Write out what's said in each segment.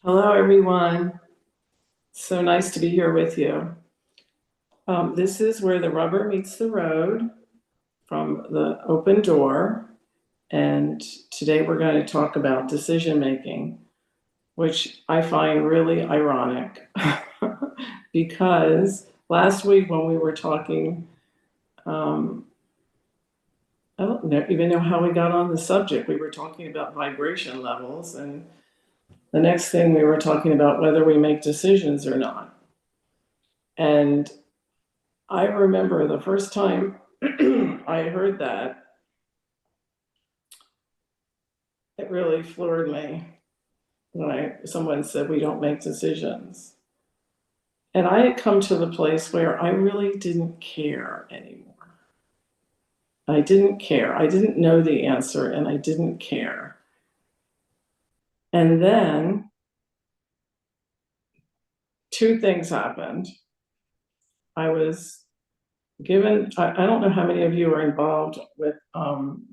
Hello, everyone. So nice to be here with you. This is where the rubber meets the road from the open door. And today we're going to talk about decision making, which I find really ironic because last week when we were talking, I don't even know how we got on the subject. We were talking about vibration levels, and the next thing we were talking about whether we make decisions or not. And I remember the first time I heard that, it really floored me when someone said we don't make decisions. And I had come to the place where I really didn't care anymore. I didn't care. I didn't know the answer and I didn't care. And then two things happened. I was given, I don't know how many of you are involved with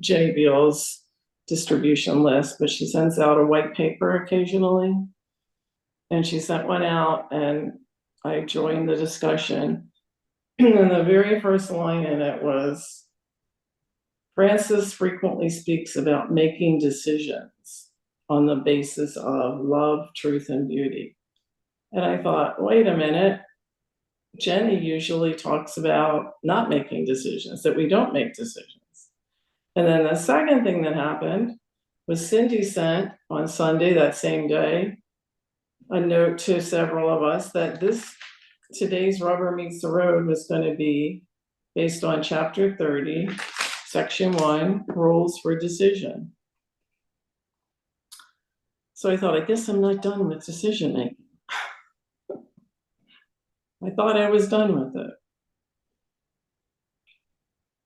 Jenny Beal's distribution list, but she sends out a white paper occasionally. And she sent one out and I joined the discussion. And the very first line in it was, Francis frequently speaks about making decisions on the basis of love, truth, and beauty. And I thought, wait a minute, Jenny usually talks about not making decisions, that we don't make decisions. And then the second thing that happened was Cindy sent on Sunday, that same day, a note to several of us that today's Rubber Meets the Road was going to be based on chapter 30, section 1, rules for decision. So I thought, I guess I'm not done with decision making. I thought I was done with it.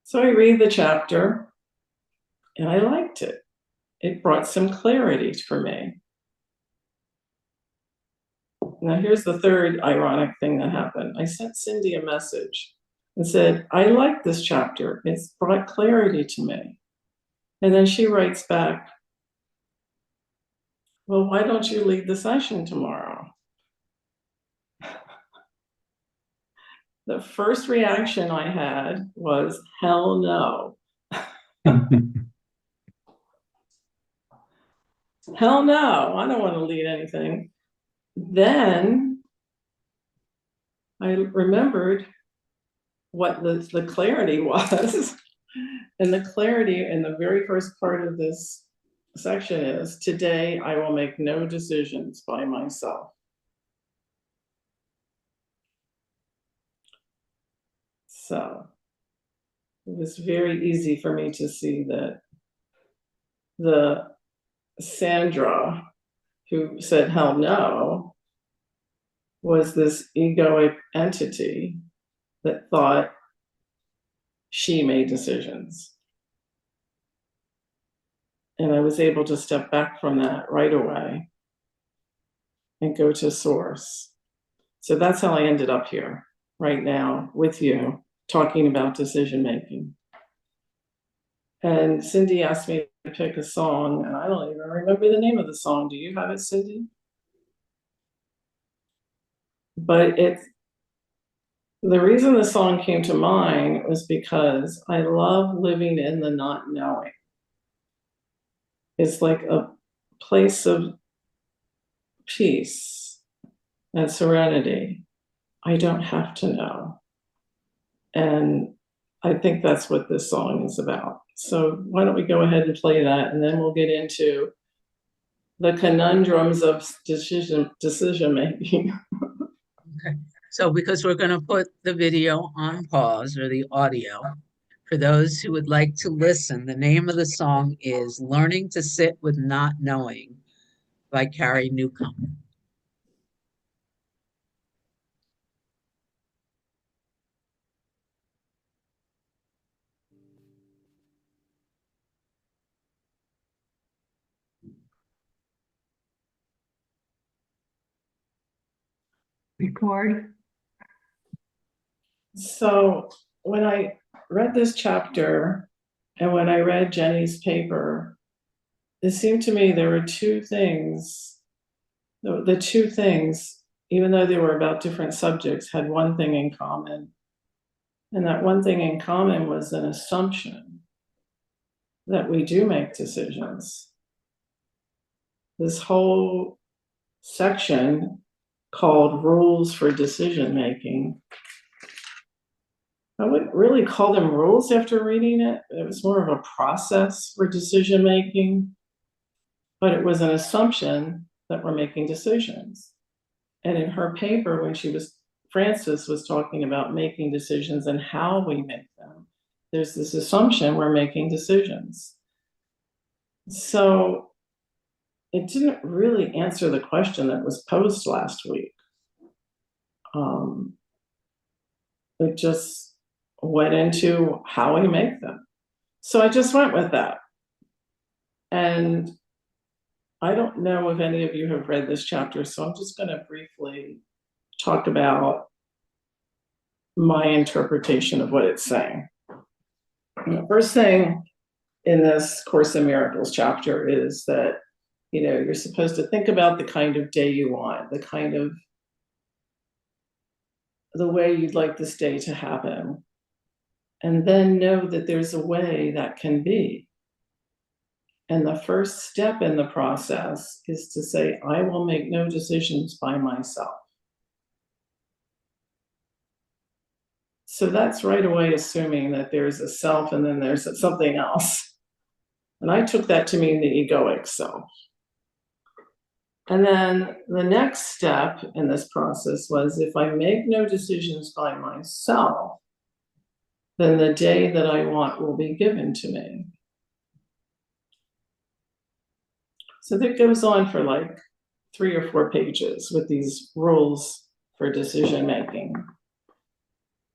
So I read the chapter and I liked it. It brought some clarity for me. Now here's the third ironic thing that happened. I sent Cindy a message and said, I like this chapter. It's brought clarity to me. And then she writes back, well, why don't you lead the session tomorrow? The first reaction I had was, hell no. Hell no, I don't want to lead anything. Then I remembered what the clarity was. And the clarity in the very first part of this section is, today I will make no decisions by myself. So it was very easy for me to see that the Sandra who said hell no was this egoic entity that thought she made decisions. And I was able to step back from that right away and go to source. So that's how I ended up here right now with you talking about decision making. And Cindy asked me to pick a song, and I don't even remember the name of the song. Do you have it, Cindy? But the reason the song came to mind was because I love living in the not knowing. It's like a place of peace and serenity. I don't have to know. And I think that's what this song is about. So why don't we go ahead and play that, and then we'll get into the conundrums of decision making. Okay. So because we're going to put the video on pause, or the audio, for those who would like to listen, the name of the song is Learning to Sit with Not Knowing by Carrie Newcomb. Record. So when I read this chapter and when I read Jenny's paper, it seemed to me there were two things The two things, even though they were about different subjects, had one thing in common. And that one thing in common was an assumption that we do make decisions. This whole section called Rules for Decision Making. I wouldn't really call them rules after reading it. It was more of a process for decision making, but it was an assumption that we're making decisions. And in her paper, Frances was talking about making decisions and how we make them, there's this assumption we're making decisions. So it didn't really answer the question that was posed last week. It just went into how we make them. So I just went with that. And I don't know if any of you have read this chapter, so I'm just going to briefly talk about my interpretation of what it's saying. The first thing in this Course in Miracles chapter is that, you're supposed to think about the kind of day you want, the way you'd like this day to happen, and then know that there's a way that can be. And the first step in the process is to say, I will make no decisions by myself. So that's right away assuming that there's a self and then there's something else. And I took that to mean the egoic self. And then the next step in this process was, if I make no decisions by myself, then the day that I want will be given to me. So that goes on for like 3 or 4 pages with these rules for decision making.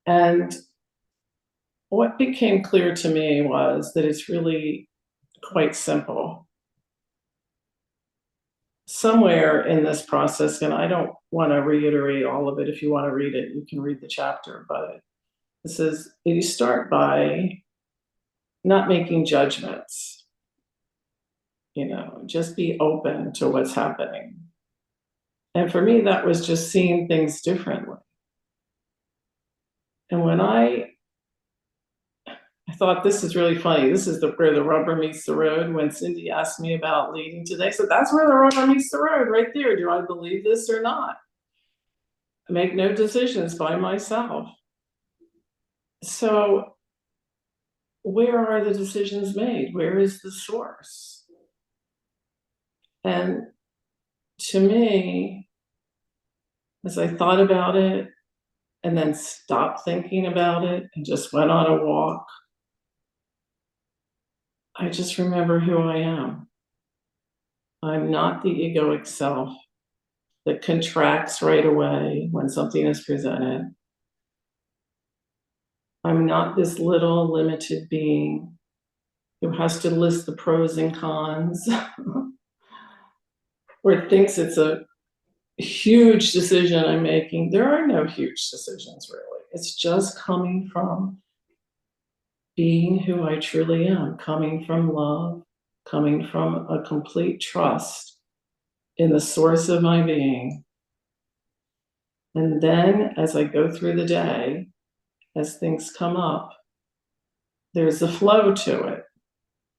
And what became clear to me was that it's really quite simple. Somewhere in this process, and I don't want to reiterate all of it. If you want to read it, you can read the chapter, but it says you start by not making judgments. Just be open to what's happening. And for me, that was just seeing things differently. And when I thought, this is really funny. This is where the rubber meets the road. When Cindy asked me about leading today, so that's where the rubber meets the road, right there. Do I believe this or not? I make no decisions by myself. So where are the decisions made? Where is the source? And to me, as I thought about it and then stopped thinking about it and just went on a walk, I just remember who I am. I'm not the egoic self that contracts right away when something is presented. I'm not this little limited being who has to list the pros and cons or thinks it's a huge decision I'm making. There are no huge decisions, really. It's just coming from being who I truly am, coming from love, coming from a complete trust in the source of my being. And then as I go through the day, as things come up, there's a flow to it.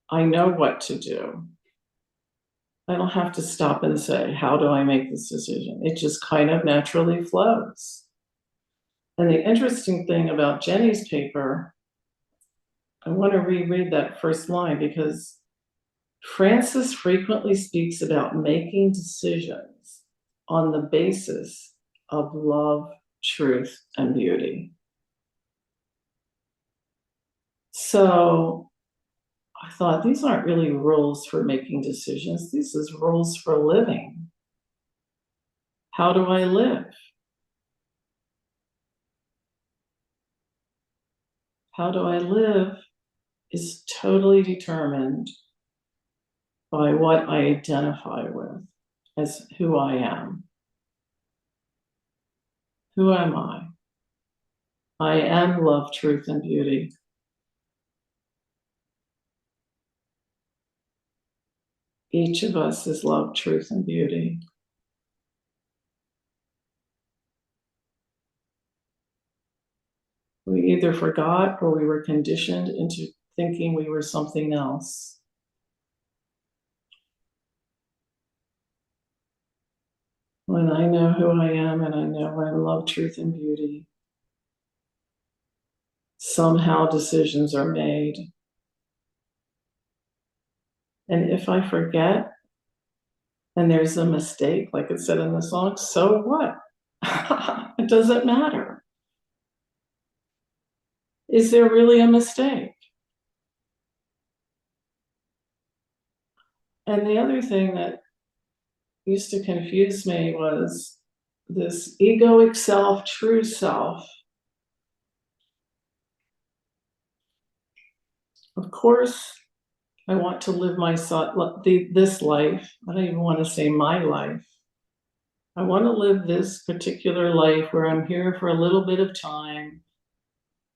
I know what to do. I don't have to stop and say, how do I make this decision? It just kind of naturally flows. And the interesting thing about Jenny's paper, I want to reread that first line because Frances frequently speaks about making decisions on the basis of love, truth, and beauty. So I thought, these aren't really rules for making decisions. These is rules for living. How do I live? How do I live is totally determined by what I identify with as who I am. Who am I? I am love, truth, and beauty. Each of us is love, truth, and beauty. either forgot or we were conditioned into thinking we were something else. When I know who I am and I know I love truth and beauty, somehow decisions are made. And if I forget and there's a mistake, like it said in the song, so what? It doesn't matter. Is there really a mistake? And the other thing that used to confuse me was this egoic self, true self. Of course, I want to live this life. I don't even want to say my life. I want to live this particular life where I'm here for a little bit of time,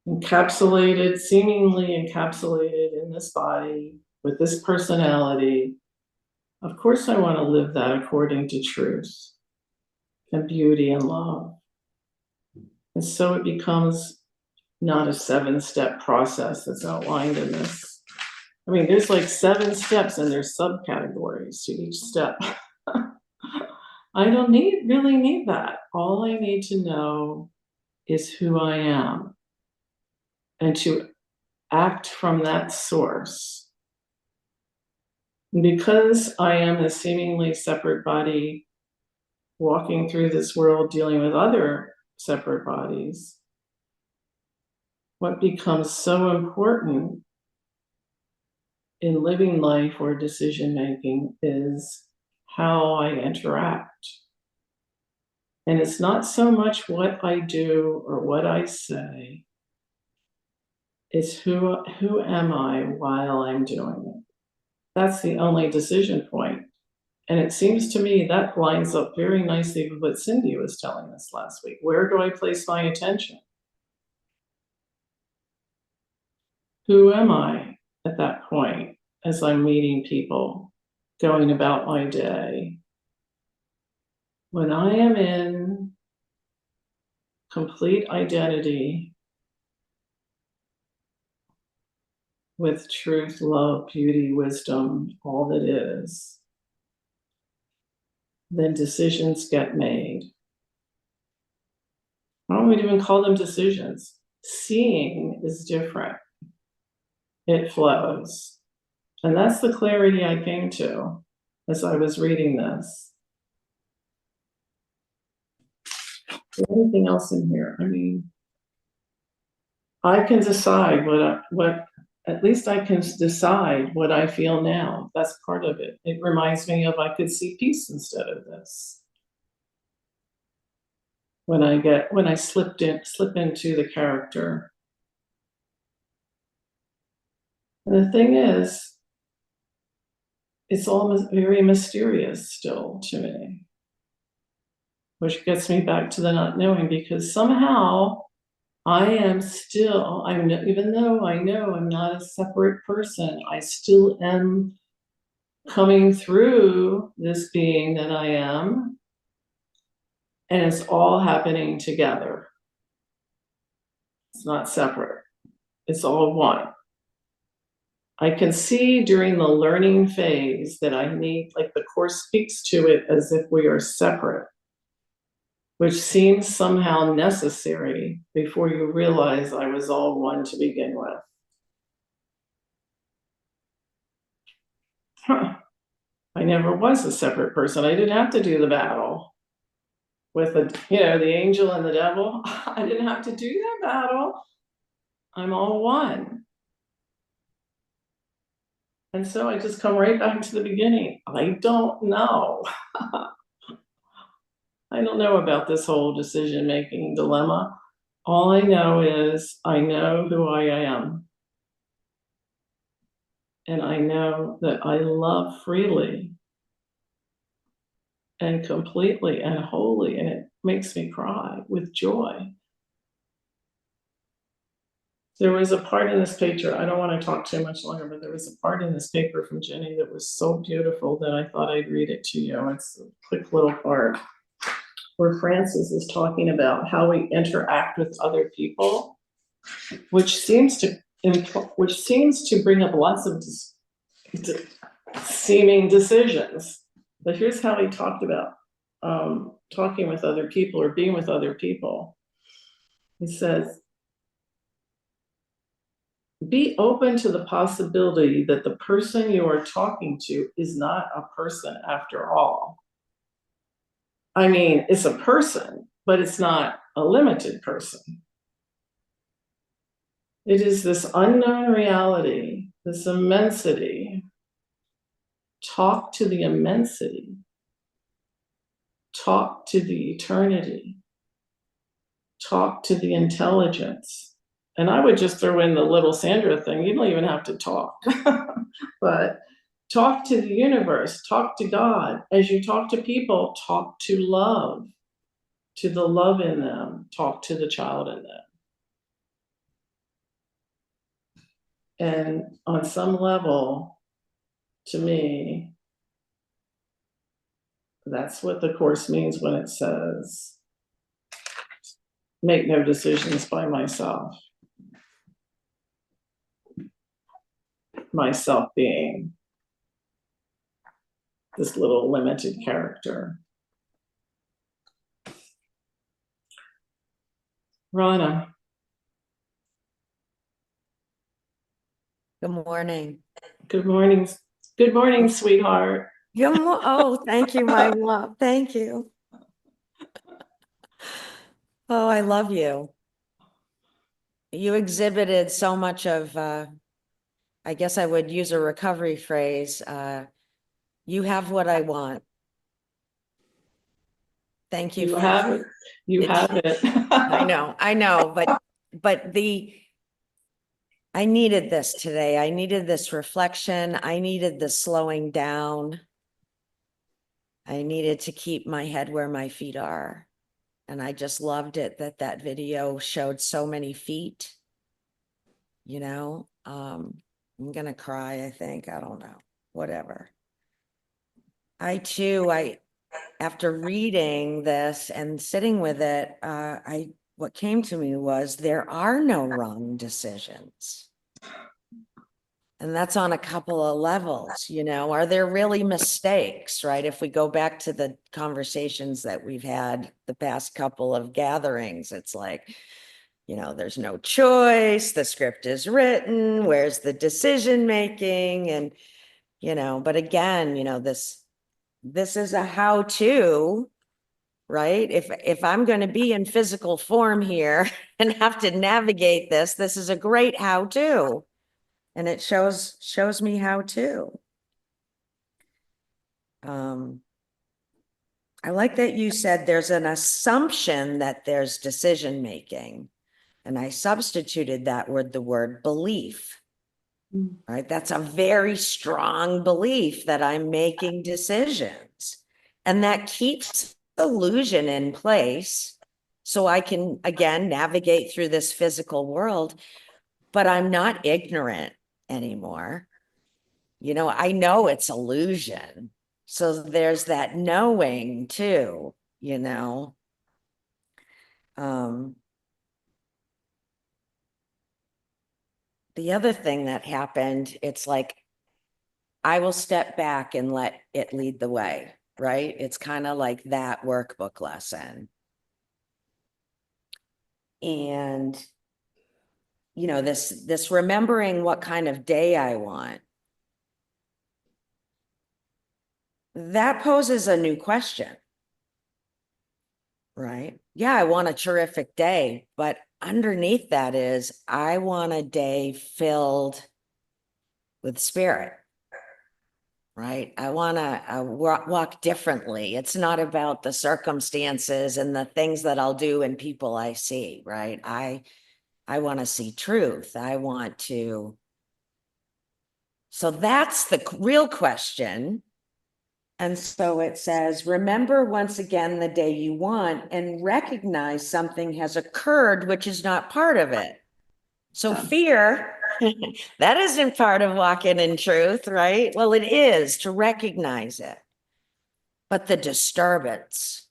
encapsulated, seemingly encapsulated in this body with this personality. Of course, I want to live that according to truth and beauty and love. And so it becomes not a 7-step process that's outlined in this. I mean, there's like 7 steps and there's subcategories to each step. I don't really need that. All I need to know is who I am and to act from that source. And because I am a seemingly separate body walking through this world dealing with other separate bodies, what becomes so important in living life or decision making is how I interact. And it's not so much what I do or what I say, it's who am I while I'm doing it. That's the only decision point. And it seems to me that lines up very nicely with what Cindy was telling us last week. Where do I place my attention? Who am I at that point as I'm meeting people, going about my day? When I am in complete identity with truth, love, beauty, wisdom, all that is, then decisions get made. I don't even call them decisions. Seeing is different. It flows. And that's the clarity I came to as I was reading this. Is there anything else in here? I mean, I can decide at least I can decide what I feel now. That's part of it. It reminds me of I could see peace instead of this. When I slip into the character. And the thing is, it's all very mysterious still to me, which gets me back to the not knowing, because somehow I am still, even though I know I'm not a separate person, I still am coming through this being that I am, and it's all happening together. It's not separate. It's all one. I can see during the learning phase that I need, like the Course speaks to it as if we are separate, which seems somehow necessary before you realize I was all one to begin with. I never was a separate person. I didn't have to do the battle with the angel and the devil. I didn't have to do that battle. I'm all one. And so I just come right back to the beginning. I don't know. I don't know about this whole decision-making dilemma. All I know is I know who I am. And I know that I love freely and completely and wholly, and it makes me cry with joy. There was a part in this paper, I don't want to talk too much longer, but there was a part in this paper from Jenny that was so beautiful that I thought I'd read it to you. It's a quick little part where Frances is talking about how we interact with other people which seems to bring up lots of seeming decisions. But here's how he talked about talking with other people or being with other people. He says, be open to the possibility that the person you are talking to is not a person after all. I mean, it's a person, but it's not a limited person. It is this unknown reality, this immensity. Talk to the immensity. Talk to the eternity. Talk to the intelligence. And I would just throw in the little Sandra thing. You don't even have to talk, but talk to the universe, talk to God. As you talk to people, talk to love, to the love in them, talk to the child in them. And on some level, to me, that's what the Course means when it says, make no decisions by myself. Myself being this little limited character. Rana. Good morning. Good morning. Good morning, sweetheart. Oh, thank you, my love. Thank you. Oh, I love you. You exhibited so much of, I guess I would use a recovery phrase. You have what I want. Thank you. You have it. You have it. I know, but I needed this today. I needed this reflection. I needed the slowing down. I needed to keep my head where my feet are. And I just loved it that video showed so many feet, you know. I'm going to cry, I think. I don't know, whatever. After reading this and sitting with it, what came to me was there are no wrong decisions. And that's on a couple of levels, you know. Are there really mistakes, right? If we go back to the conversations that we've had the past couple of gatherings, it's like, you know, there's no choice, the script is written, where's the decision making? And, you know, but again, you know, this is a how-to, right? If I'm going to be in physical form here and have to navigate this is a great how-to. And it shows me how to. I like that you said there's an assumption that there's decision making, and I substituted that word, the word belief. Right? That's a very strong belief that I'm making decisions, and that keeps illusion in place so I can again navigate through this physical world, but I'm not ignorant anymore. You know, I know it's illusion. So there's that knowing too, you know. The other thing that happened, it's like, I will step back and let it lead the way, right? It's kind of like that workbook lesson. And, you know, this remembering what kind of day I want, that poses a new question, right? Yeah, I want a terrific day, but underneath that is, I want a day filled with spirit, right? I want to walk differently. It's not about the circumstances and the things that I'll do and people I see, right? I want to see truth. I want to. So that's the real question. And so it says, remember once again the day you want and recognize something has occurred which is not part of it. So fear, that isn't part of walking in truth, right? Well, it is to recognize it. But the disturbance,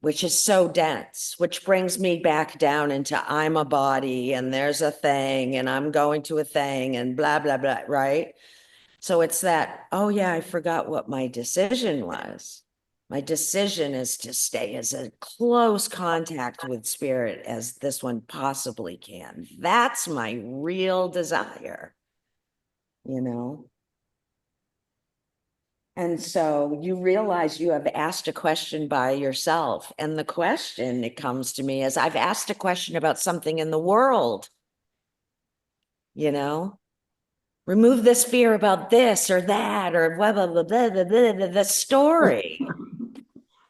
which is so dense, which brings me back down into I'm a body and there's a thing and I'm going to a thing and blah, blah, blah, right? So it's that, oh yeah, I forgot what my decision was. My decision is to stay as a close contact with spirit as this one possibly can. That's my real desire, you know? And so you realize you have asked a question by yourself. And the question that comes to me is I've asked a question about something in the world, you know? Remove this fear about this or that or blah, blah, blah, blah, blah, blah, blah, the story,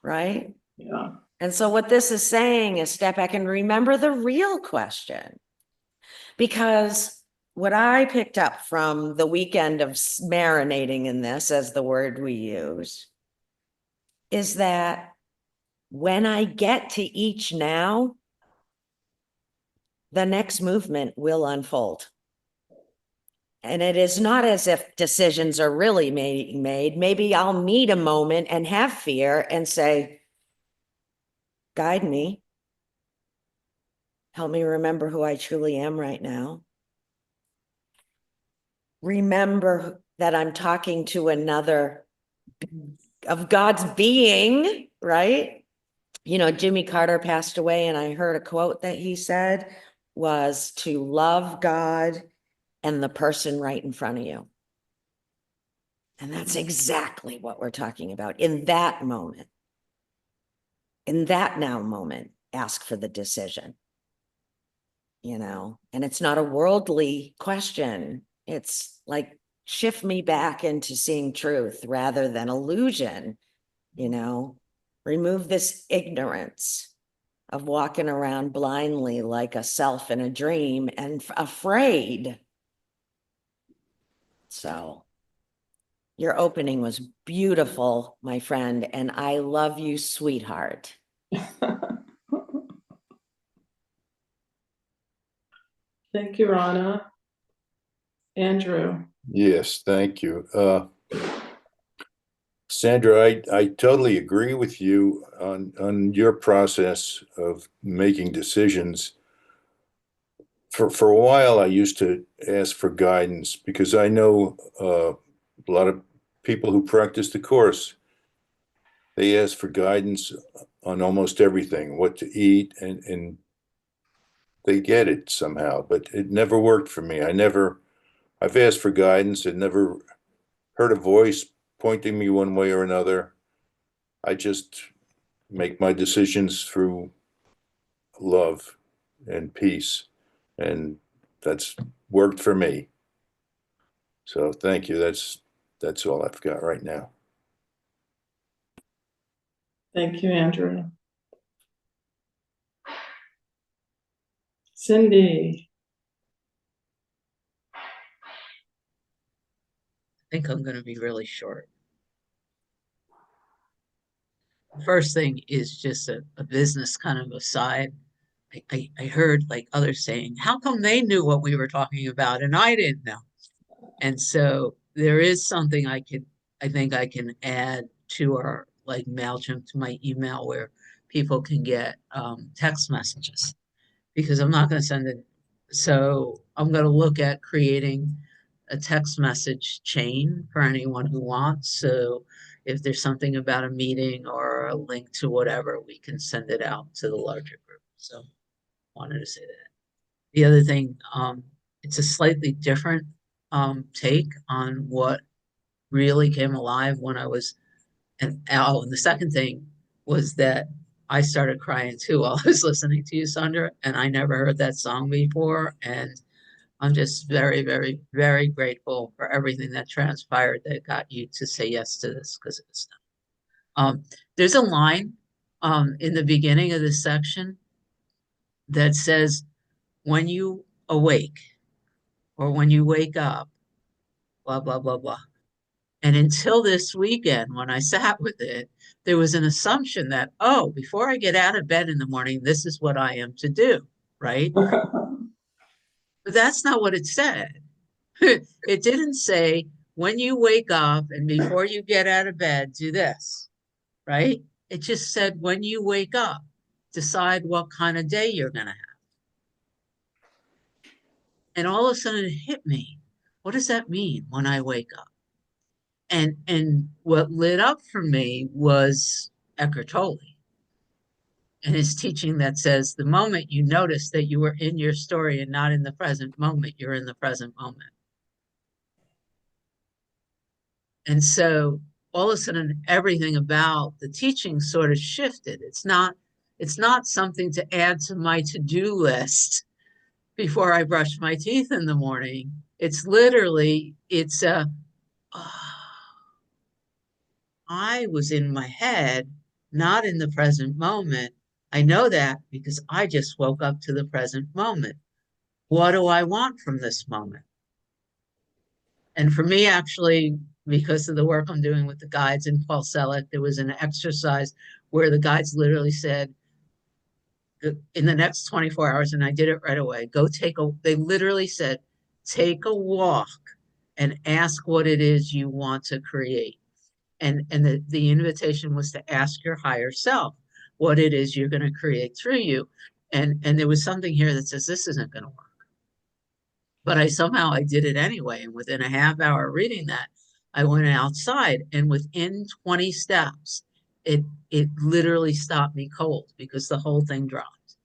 right? Yeah. And so what this is saying is step back and remember the real question. Because what I picked up from the weekend of marinating in this, as the word we use, is that when I get to each now, the next movement will unfold. And it is not as if decisions are really made. Maybe I'll meet a moment and have fear and say, guide me. Help me remember who I truly am right now. Remember that I'm talking to another of God's being, right? You know, Jimmy Carter passed away, and I heard a quote that he said was to love God and the person right in front of you. And that's exactly what we're talking about in that moment. In that now moment, ask for the decision. You know, and it's not a worldly question. It's like, shift me back into seeing truth rather than illusion, you know, remove this ignorance of walking around blindly like a self in a dream and afraid. So your opening was beautiful, my friend, and I love you, sweetheart. Thank you, Rana. Andrew. Yes, thank you. Sandra, I totally agree with you on your process of making decisions. For a while, I used to ask for guidance because I know a lot of people who practice the course. They ask for guidance on almost everything, what to eat, and they get it somehow, but it never worked for me. I've asked for guidance and never heard a voice pointing me one way or another. I just make my decisions through love and peace, and that's worked for me. So thank you. That's all I've got right now. Thank you, Andrew. Cindy. I think I'm going to be really short. First thing is just a business kind of aside. I heard like others saying, how come they knew what we were talking about and I didn't know? And so there is something I think I can add to our like MailChimp, to my email, where people can get text messages, because I'm not going to send it. So I'm going to look at creating a text message chain for anyone who wants. So if there's something about a meeting or a link to whatever, we can send it out to the larger group. So wanted to say that. The other thing, it's a slightly different take on what really came alive when I was, and the second thing was that I started crying too while I was listening to you, Sandra, and I never heard that song before. And I'm just very, very, very grateful for everything that transpired that got you to say yes to this, because it's there's a line in the beginning of this section that says, when you awake or when you wake up, blah, blah, blah, blah. And until this weekend, when I sat with it, there was an assumption that, oh, before I get out of bed in the morning, this is what I am to do, right? But that's not what it said. It didn't say, when you wake up and before you get out of bed, do this, right? It just said, when you wake up, decide what kind of day you're going to have. And all of a sudden it hit me. What does that mean when I wake up? And what lit up for me was Eckhart Tolle and his teaching that says the moment you notice that you were in your story and not in the present moment, you're in the present moment. And so all of a sudden, everything about the teaching sort of shifted. It's not something to add to my to-do list before I brush my teeth in the morning. It's literally, I was in my head, not in the present moment. I know that because I just woke up to the present moment. What do I want from this moment? And for me, actually, because of the work I'm doing with the guides in Paul Selick, there was an exercise where the guides literally said, in the next 24 hours, and I did it right away, they literally said, take a walk and ask what it is you want to create. And the invitation was to ask your higher self what it is you're going to create through you. And there was something here that says, this isn't going to work. But I did it anyway. And within a half hour reading that, I went outside, and within 20 steps, it literally stopped me cold because the whole thing dropped.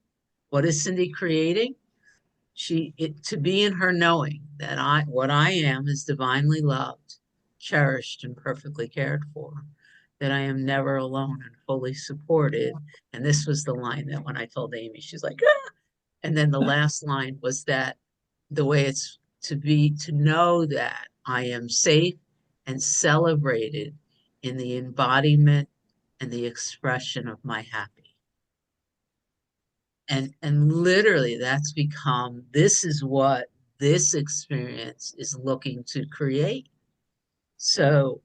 What is Cindy creating? To be in her knowing that what I am is divinely loved, cherished, and perfectly cared for, that I am never alone and fully supported. And this was the line that when I told Amy, she's like, ah! And then the last line was that the way it's to know that I am safe and celebrated in the embodiment and the expression of my happy. And literally that's become, this is what this experience is looking to create. So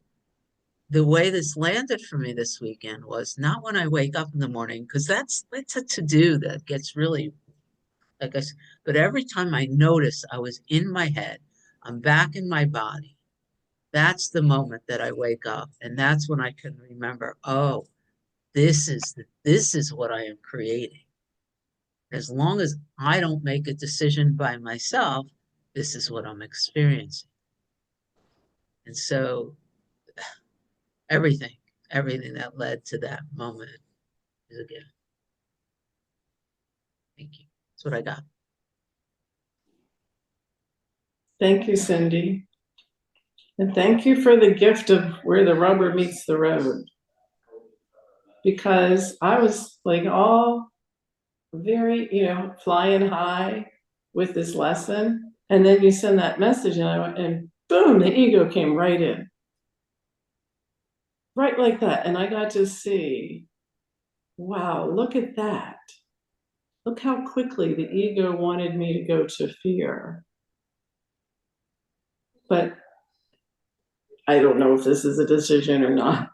the way this landed for me this weekend was not when I wake up in the morning, because that's a to-do that gets really, I guess, but every time I notice I was in my head, I'm back in my body. That's the moment that I wake up. And that's when I can remember, oh, this is what I am creating. As long as I don't make a decision by myself, this is what I'm experiencing. And so everything that led to that moment is a gift. Thank you. That's what I got. Thank you, Cindy. And thank you for the gift of where the rubber meets the road. Because I was like all very, flying high with this lesson. And then you send that message and I went, and boom, the ego came right in. Right like that. And I got to see, wow, look at that. Look how quickly the ego wanted me to go to fear. But I don't know if this is a decision or not.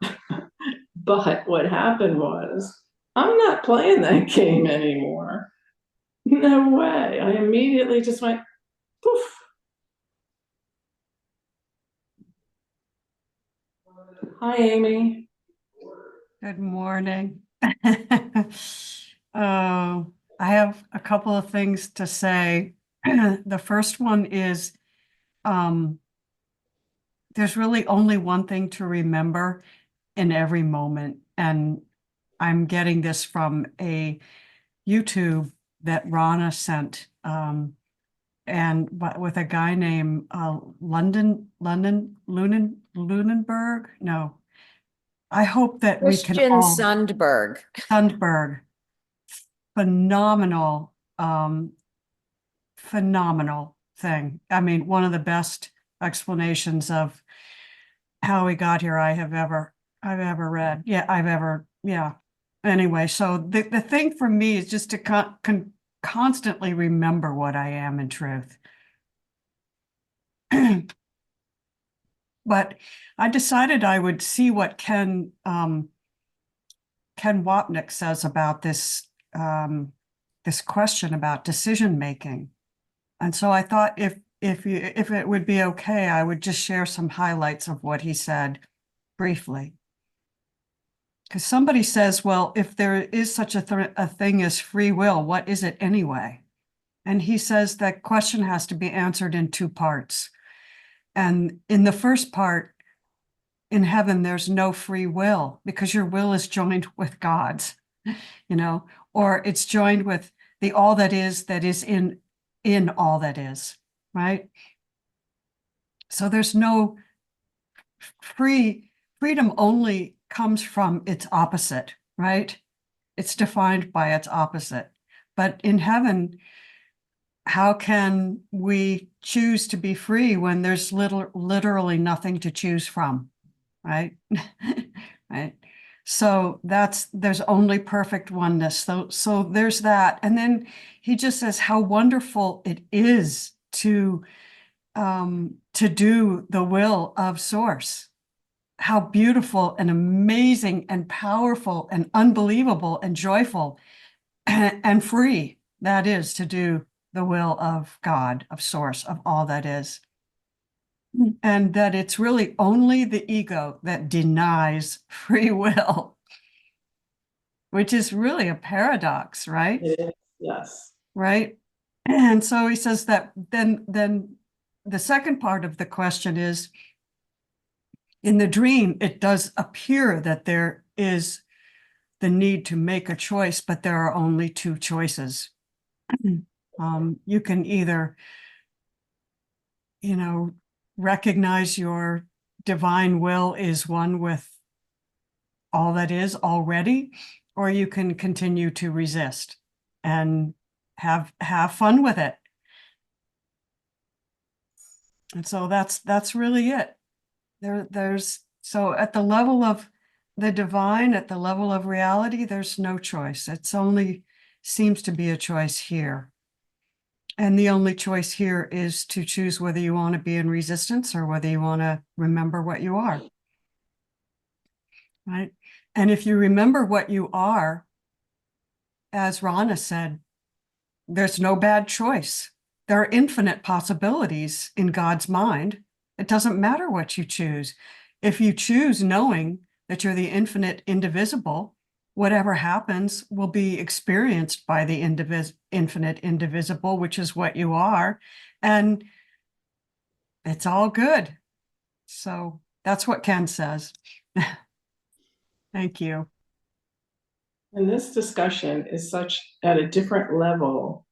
But what happened was, I'm not playing that game anymore. No way. I immediately just went, poof. Hi, Amy. Good morning. I have a couple of things to say. The first one is, there's really only one thing to remember in every moment. And I'm getting this from a YouTube that Rana sent, but with a guy named Lunenberg. No, I hope that we can Christian all. Sundberg. Sundberg, phenomenal, phenomenal thing. I mean, one of the best explanations of how we got here I've ever read. Yeah. Anyway, so the thing for me is just to constantly remember what I am in truth. But I decided I would see what Ken Wapnick says about this question about decision making. And so I thought if it would be okay, I would just share some highlights of what he said briefly. Because somebody says, well, if there is such a thing as free will, what is it anyway? And he says that question has to be answered in two parts. And in the first part, in heaven, there's no free will because your will is joined with God's, or it's joined with the all that is in all that is, right? So there's no freedom only comes from its opposite, right? It's defined by its opposite. But in heaven, how can we choose to be free when there's literally nothing to choose from, right? Right. So there's only perfect oneness. So there's that. And then he just says how wonderful it is to do the will of Source. How beautiful and amazing and powerful and unbelievable and joyful and free that is to do the will of God, of Source, of all that is. And that it's really only the ego that denies free will, which is really a paradox, right? It is, yes. Right. And so he says that then the second part of the question is, in the dream, it does appear that there is the need to make a choice, but there are only two choices. You can either, recognize your divine will is one with all that is already, or you can continue to resist and have fun with it. And so that's really it. There's so at the level of the divine, at the level of reality, there's no choice. It's only seems to be a choice here. And the only choice here is to choose whether you want to be in resistance or whether you want to remember what you are. Right? And if you remember what you are, as Rana said, there's no bad choice. There are infinite possibilities in God's mind. It doesn't matter what you choose. If you choose knowing that you're the infinite indivisible, whatever happens will be experienced by the infinite indivisible, which is what you are. And it's all good. So that's what Ken says. Thank you. And this discussion is such at a different level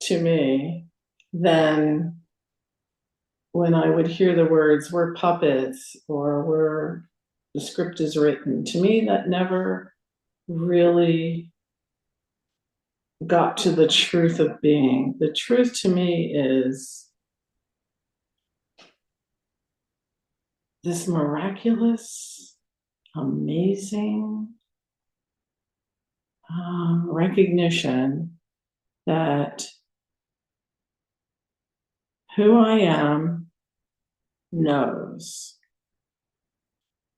to me than when I would hear the words, we're puppets, or the script is written. To me, that never really got to the truth of being. The truth to me is this miraculous, amazing recognition that who I am knows.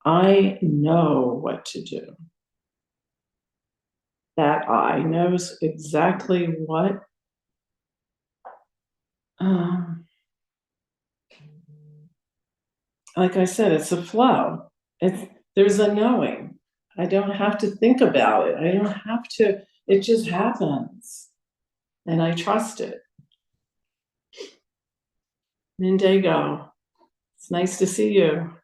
I know what to do. That I knows exactly what like I said, it's a flow. There's a knowing. I don't have to think about it. I don't have to, it just happens. And I trust it. Mindago, it's nice to see you.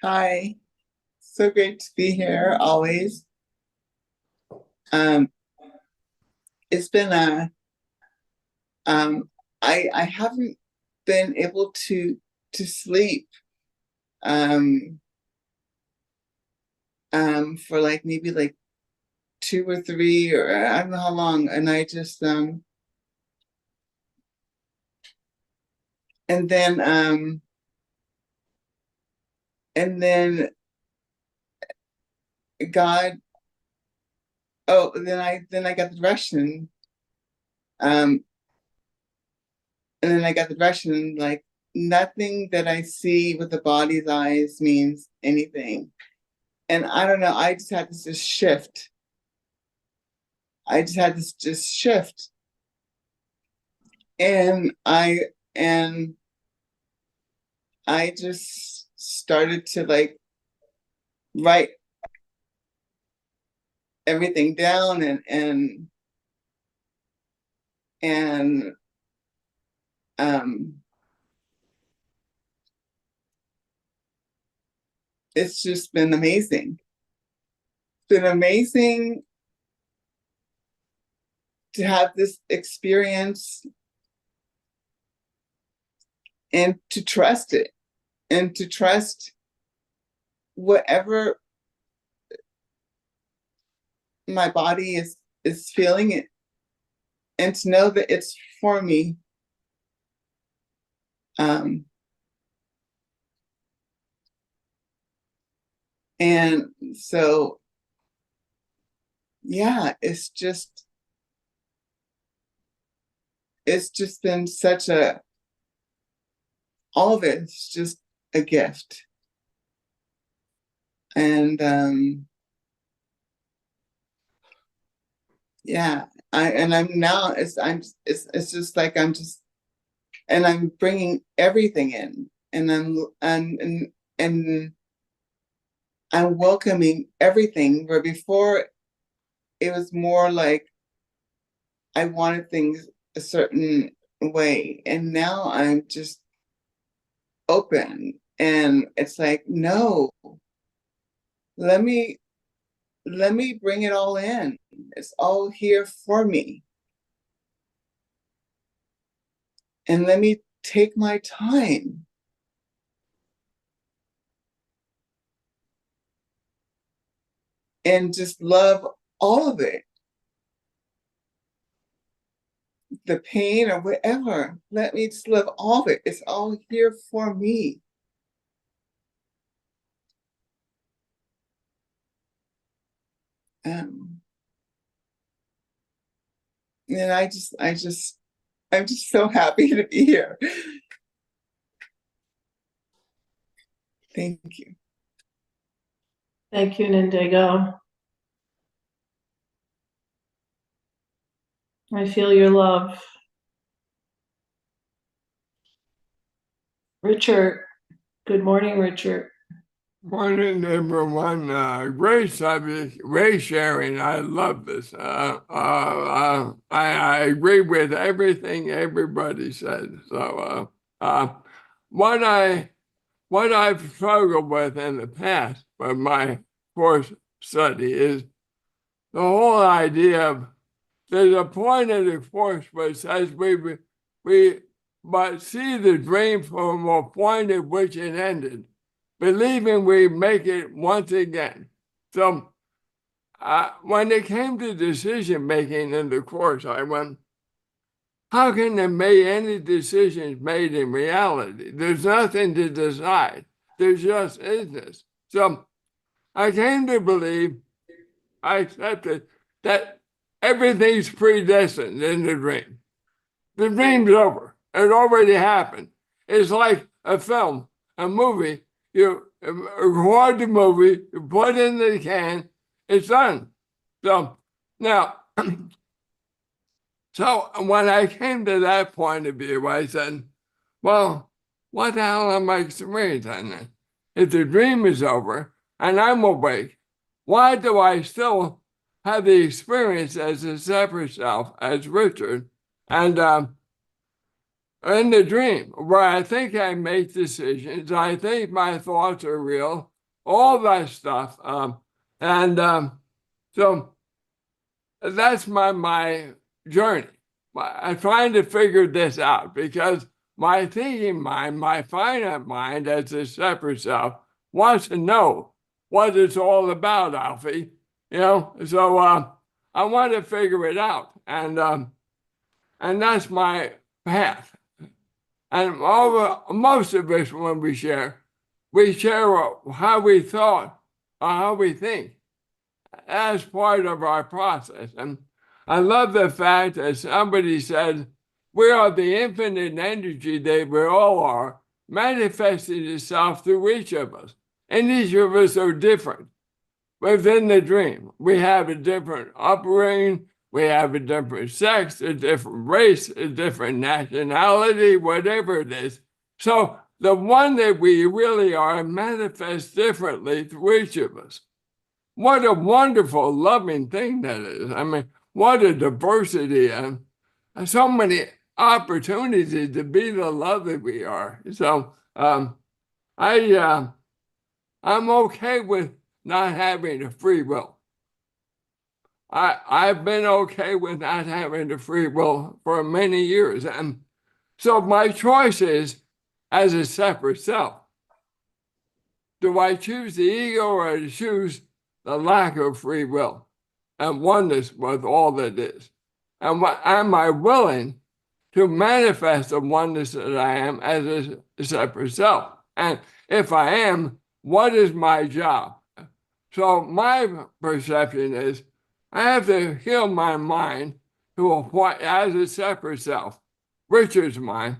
Hi, so great to be here always. It's been I haven't been able to sleep for like maybe like 2 or 3 or I don't know how long, and I just and then God, then I got the Russian, and then I got the Russian, like nothing that I see with the body's eyes means anything. And I don't know, I just had this just shift. And I just started to like write everything down and it's just been amazing. It's been amazing to have this experience and to trust it and to trust whatever my body is feeling it and to know that it's for me. And so, yeah, it's just been such all of it's just a gift. And yeah, I'm now it's just like I'm bringing everything in, and I'm welcoming everything, where before it was more like I wanted things a certain way, and now I'm just open, and it's like, no, let me bring it all in. It's all here for me. And let me take my time. And just love all of it. The pain or whatever. Let me just love all of it. It's all here for me. And I'm just so happy to be here. Thank you. Thank you, Nindigo. I feel your love. Richard, good morning, Richard. Morning, everyone. Great subject, great sharing. I love this. I agree with everything everybody said. So, what I've struggled with in the past with my course study is the whole idea of there's a point in the course where says we but see the dream from a point at which it ended, believing we make it once again. So when it came to decision making in the course, I went, how can there be any decisions made in reality? There's nothing to decide. There's just isness. So I came to believe, I accepted that everything's predestined in the dream. The dream's over. It already happened. It's like a film, a movie. You record the movie, you put it in the can, it's done. So now, so when I came to that point of view, I said, well, what the hell am I experiencing then? If the dream is over and I'm awake, why do I still have the experience as a separate self, as Richard, and in the dream, where I think I make decisions, I think my thoughts are real, all that stuff. So that's my journey. I'm trying to figure this out because my thinking mind, my finite mind as a separate self, wants to know what it's all about, Alfie. So I want to figure it out, and that's my path. And most of us, when we share how we thought or how we think as part of our process. And I love the fact that somebody said, we are the infinite energy that we all are, manifesting itself through each of us. And each of us are different. Within the dream, we have a different upbringing, we have a different sex, a different race, a different nationality, whatever it is. So the one that we really are manifests differently through each of us. What a wonderful, loving thing that is. I mean, what a diversity and so many opportunities to be the love that we are. So I'm okay with not having a free will. I've been okay with not having a free will for many years. And so my choice is as a separate self. Do I choose the ego or to choose the lack of free will and oneness with all that is? And what am I willing to manifest the oneness that I am as a separate self? And if I am, what is my job? So my perception is I have to heal my mind to a point as a separate self, Richard's mind,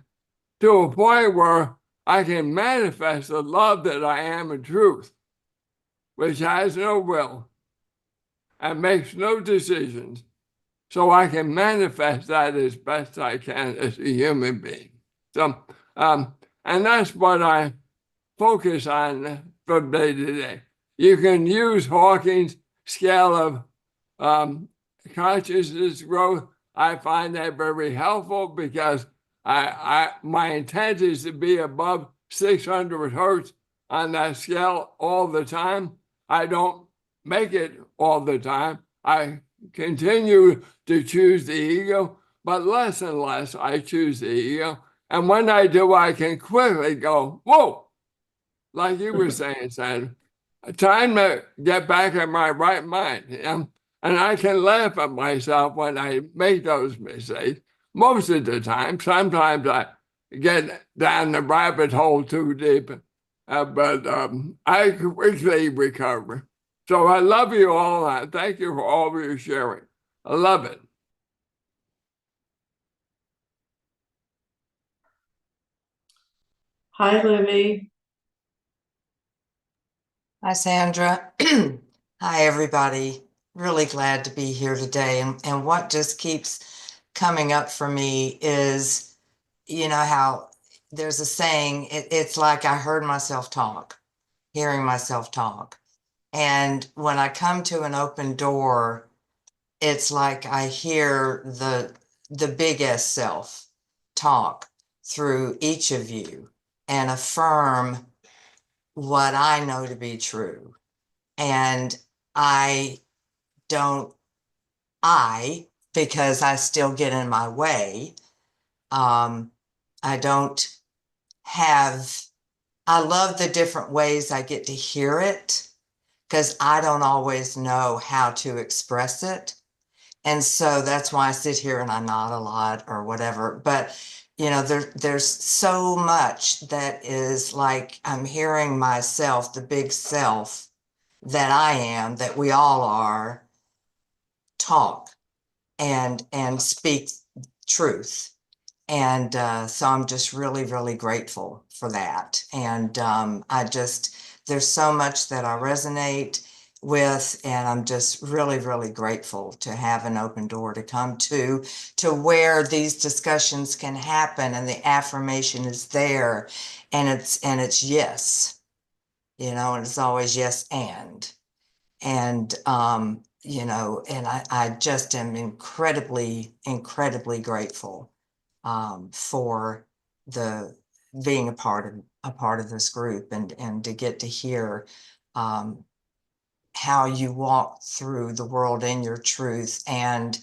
to a point where I can manifest the love that I am in truth, which has no will and makes no decisions, so I can manifest that as best I can as a human being. So, and that's what I focus on from day to day. You can use Hawking's scale of consciousness growth. I find that very helpful because my intent is to be above 600 hertz on that scale all the time. I don't make it all the time. I continue to choose the ego, but less and less I choose the ego. And when I do, I can quickly go, whoa, like you were saying, Sandra, time to get back in my right mind. And I can laugh at myself when I make those mistakes. Most of the time, sometimes I get down the rabbit hole too deep, but I quickly recover. So I love you all, and thank you for all of your sharing. I love it. Hi, Libby. Hi, Sandra. Hi, everybody. Really glad to be here today. And what just keeps coming up for me is, you know, how there's a saying, it's like I heard myself talk, hearing myself talk. And when I come to an open door, it's like I hear the big S self talk through each of you and affirm what I know to be true. And I don't, because I still get in my way, I don't have, I love the different ways I get to hear it because I don't always know how to express it. And so that's why I sit here and I nod a lot or whatever. But you know, there's so much that is like I'm hearing myself, the big self that I am, that we all are, talk and speak truth. And so I'm just really, really grateful for that. And there's so much that I resonate with, and I'm just really, really grateful to have an open door to come to where these discussions can happen and the affirmation is there, and it's yes, you know, and it's always yes and you know, and I just am incredibly, incredibly grateful for the being a part of this group and to get to hear how you walk through the world in your truth and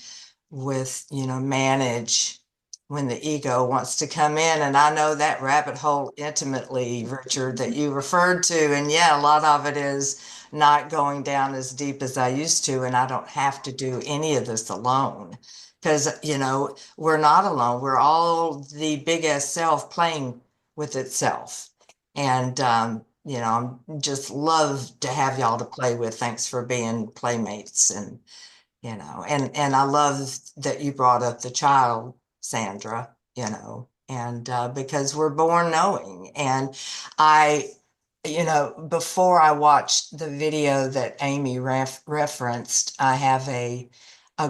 with, you know, manage when the ego wants to come in. And I know that rabbit hole intimately, Richard, that you referred to. And yeah, a lot of it is not going down as deep as I used to. And I don't have to do any of this alone because, you know, we're not alone. We're all the big ass self playing with itself. And, you know, I'm just love to have y'all to play with. Thanks for being playmates. And, you know, and I love that you brought up the child, Sandra, you know, and because we're born knowing. And you know, before I watched the video that Amy referenced, I have a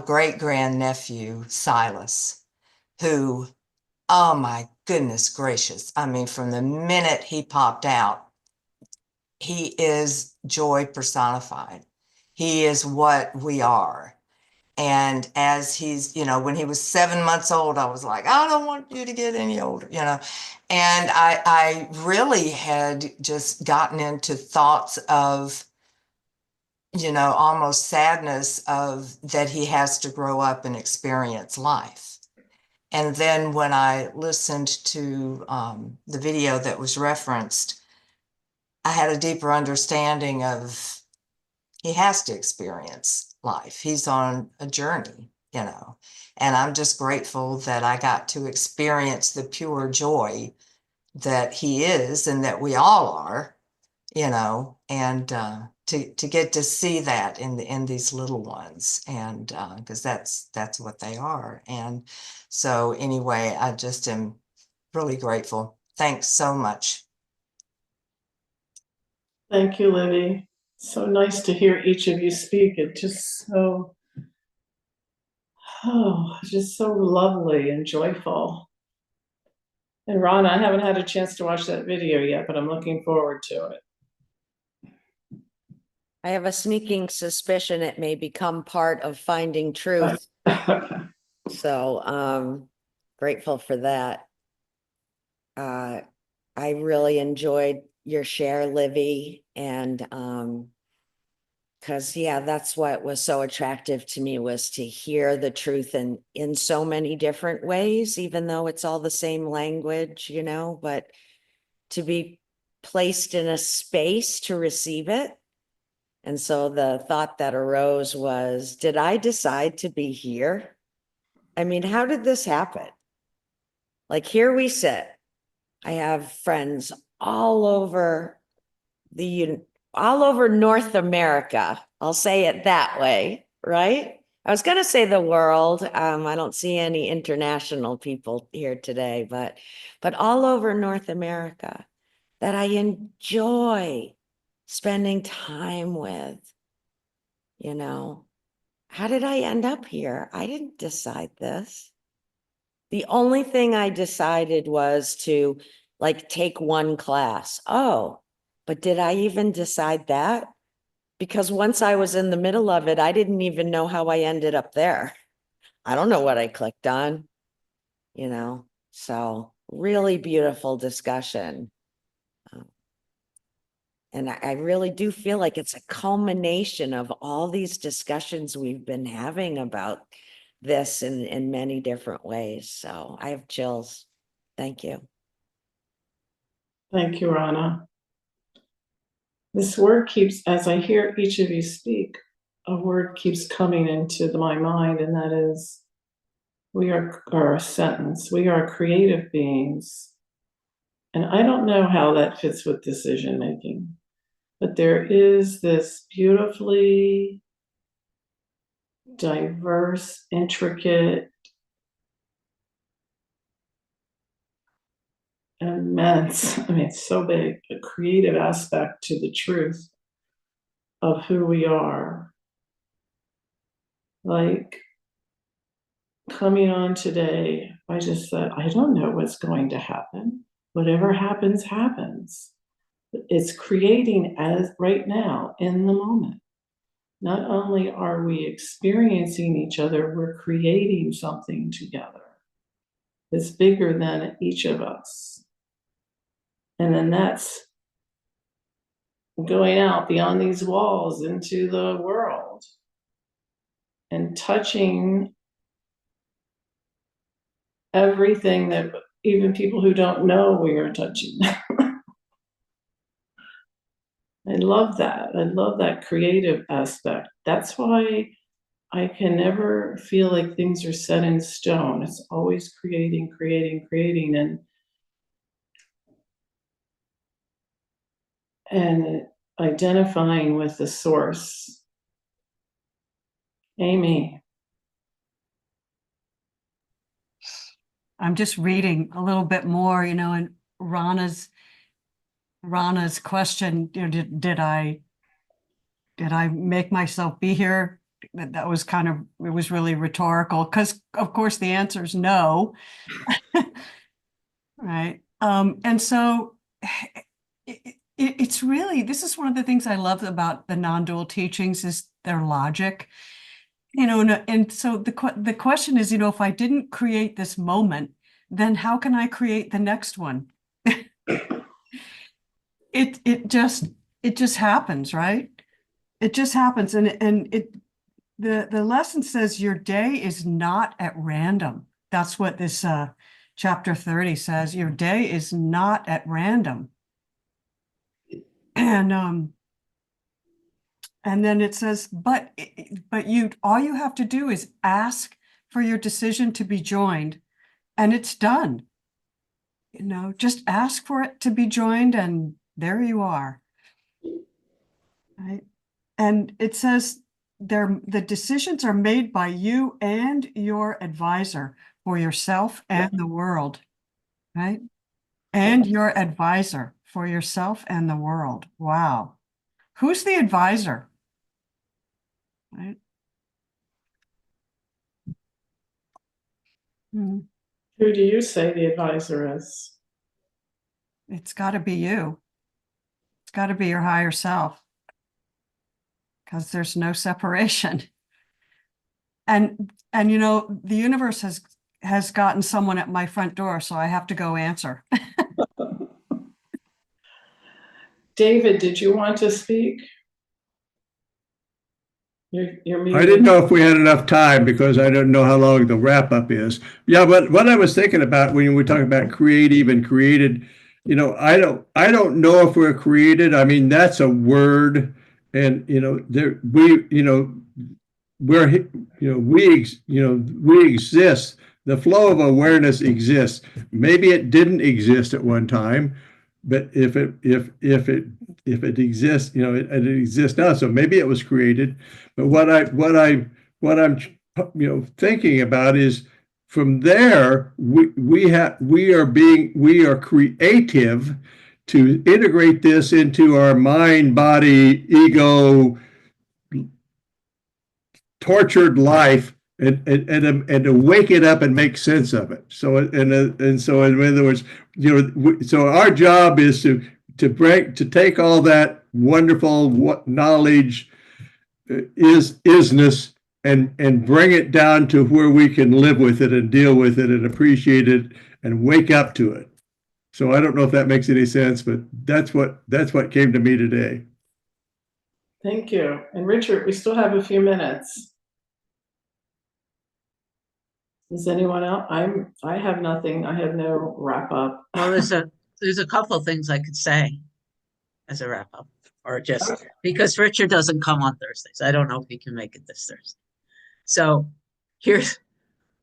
great grandnephew, Silas, who, oh my goodness gracious. I mean, from the minute he popped out, he is joy personified. He is what we are. And as he's, when he was 7 months old, I was like, I don't want you to get any older, And I really had just gotten into thoughts of, almost sadness of that he has to grow up and experience life. And then when I listened to the video that was referenced, I had a deeper understanding of he has to experience life. He's on a journey, and I'm just grateful that I got to experience the pure joy that he is and that we all are, and to get to see that in these little ones, and because that's what they are. And so anyway, I just am really grateful. Thanks so much. Thank you, Libby. So nice to hear each of you speak. It's just just so lovely and joyful. And Ron, I haven't had a chance to watch that video yet, but I'm looking forward to it. I have a sneaking suspicion it may become part of Finding Truth. So grateful for that. I really enjoyed your share, Livy, and because that's what was so attractive to me, was to hear the truth in so many different ways, even though it's all the same language, but to be placed in a space to receive it. And so the thought that arose was, did I decide to be here? I mean, how did this happen? Like, here we sit. I have friends all over all over North America. I'll say it that way, right? I was going to say the world. I don't see any international people here today, but all over North America that I enjoy spending time with. How did I end up here? I didn't decide this. The only thing I decided was to take one class. Oh, but did I even decide that? Because once I was in the middle of it, I didn't even know how I ended up there. I don't know what I clicked on, so really beautiful discussion. And I really do feel like it's a culmination of all these discussions we've been having about this in many different ways. So I have chills. Thank you. Thank you, Rana. This word keeps, as I hear each of you speak, a word keeps coming into my mind, and that is, or a sentence, we are creative beings. And I don't know how that fits with decision making, but there is this beautifully diverse, intricate, immense, it's so big, a creative aspect to the truth of who we are. Like, coming on today, I just said, I don't know what's going to happen. Whatever happens, happens. It's creating as right now in the moment. Not only are we experiencing each other, we're creating something together that's bigger than each of us. And then that's going out beyond these walls into the world and touching everything that even people who don't know we are touching. I love that. I love that creative aspect. That's why I can never feel like things are set in stone. It's always creating, and identifying with the source. Amy. I'm just reading a little bit more, and Rana's question, did I make myself be here? That was it was really rhetorical, because of course the answer is no. right? And so it's really, this is one of the things I love about the non-dual teachings is their logic. You know, and so the question is, you know, if I didn't create this moment, then how can I create the next one? It just happens, right? It just happens, and the lesson says your day is not at random. That's what this chapter 30 says. Your day is not at random. And then it says, but all you have to do is ask for your decision to be joined, and it's done. You know, just ask for it to be joined, and there you are. Right? And it says the decisions are made by you and your advisor for yourself and the world, right? And your advisor for yourself and the world. Wow. Who's the advisor? Right? Hmm. Who do you say the advisor is? It's got to be you. It's got to be your higher self, because there's no separation. And you know, the universe has gotten someone at my front door, so I have to go answer. David, did you want to speak? You're I didn't muted. know if we had enough time because I don't know how long the wrap up is. Yeah, but what I was thinking about when we talk about creative and created, you know, I don't know if we're created. I mean, that's a word, and you know, we exist. The flow of awareness exists. Maybe it didn't exist at one time, but if it exists, you know, it exists now. So maybe it was created. But what I'm thinking about is from there we are creative to integrate this into our mind, body, ego, tortured life, and to wake it up and make sense of it. So and so in other words, you know, so our job is to take all that wonderful knowledge, isness, and bring it down to where we can live with it and deal with it and appreciate it and wake up to it. So I don't know if that makes any sense, but that's what came to me today. Thank you. And Richard, we still have a few minutes. Does anyone else? I have nothing. I have no wrap up. Well, there's a couple of things I could say as a wrap up, or just because Richard doesn't come on Thursdays. I don't know if he can make it this Thursday. So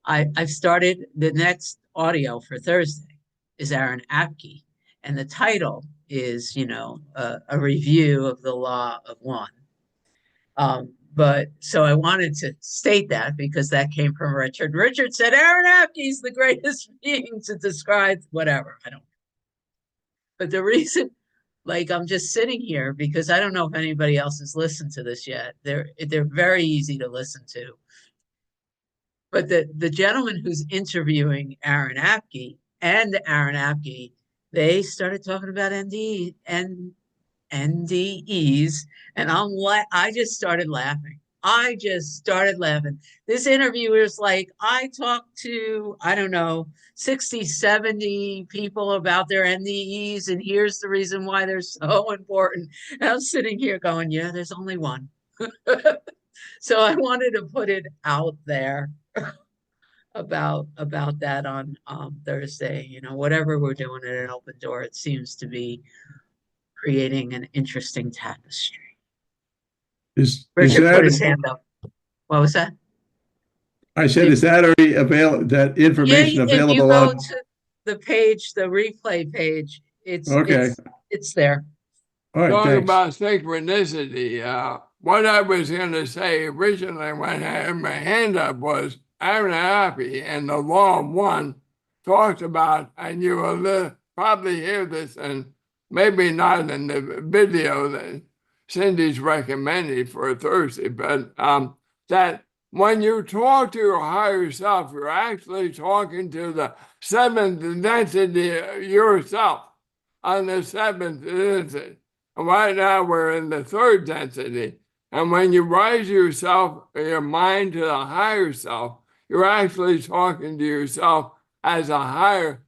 I've started the next audio for Thursday is Aaron Apke, and the title is, you know, a review of the law of one. But so I wanted to state that because that came from Richard. Richard said Aaron Apke is the greatest being to describe whatever. I don't know. But the reason, like, I'm just sitting here because I don't know if anybody else has listened to this yet. They're very easy to listen to. But the gentleman who's interviewing Aaron Apke and Aaron Apke, they started talking about NDEs, and I just started laughing. This interviewer's like, I talked to, I don't know, 60, 70 people about their NDEs, and here's the reason why they're so important. And I'm sitting here going, yeah, there's only one. So I wanted to put it out there about that on Thursday. You know, whatever we're doing at an open door, it seems to be creating an interesting tapestry. Richard put his hand up. What was that? I said, is that already available? That information available? If you go to the page, the replay page, it's okay. It's there. All right. Talking Thanks. about synchronicity, what I was going to say originally when I had my hand up was Aaron Apke and the law of one talked about, and you will probably hear this, and maybe not in the video that Cindy's recommended for Thursday, but that when you talk to your higher self, you're actually talking to the seventh density of yourself on the seventh density. And right now we're in the third density. And when you raise yourself, your mind to the higher self, you're actually talking to yourself as a higher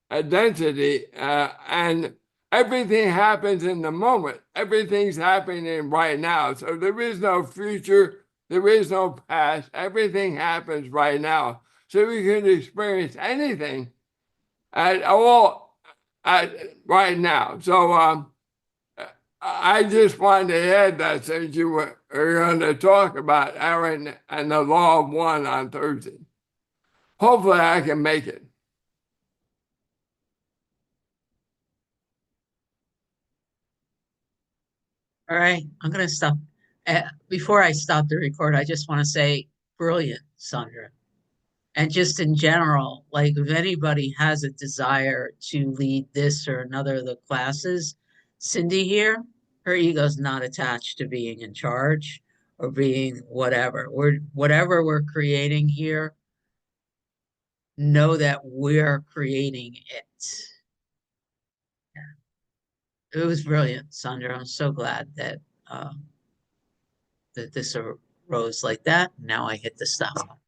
density. And everything happens in the moment. Everything's happening right now. So there is no future. There is no past. Everything happens right now. So we can experience anything at all right now. So I just wanted to add that since you were going to talk about Aaron and the law of one on Thursday. Hopefully I can make it. All right, I'm gonna stop. Before I stop the record, I just want to say, brilliant, Sandra. And just in general, like if anybody has a desire to lead this or another of the classes, Cindy here, her ego's not attached to being in charge or being whatever. Whatever we're creating here, know that we're creating it. It was brilliant, Sandra. I'm so glad that that this arose like that. Now I hit the stop.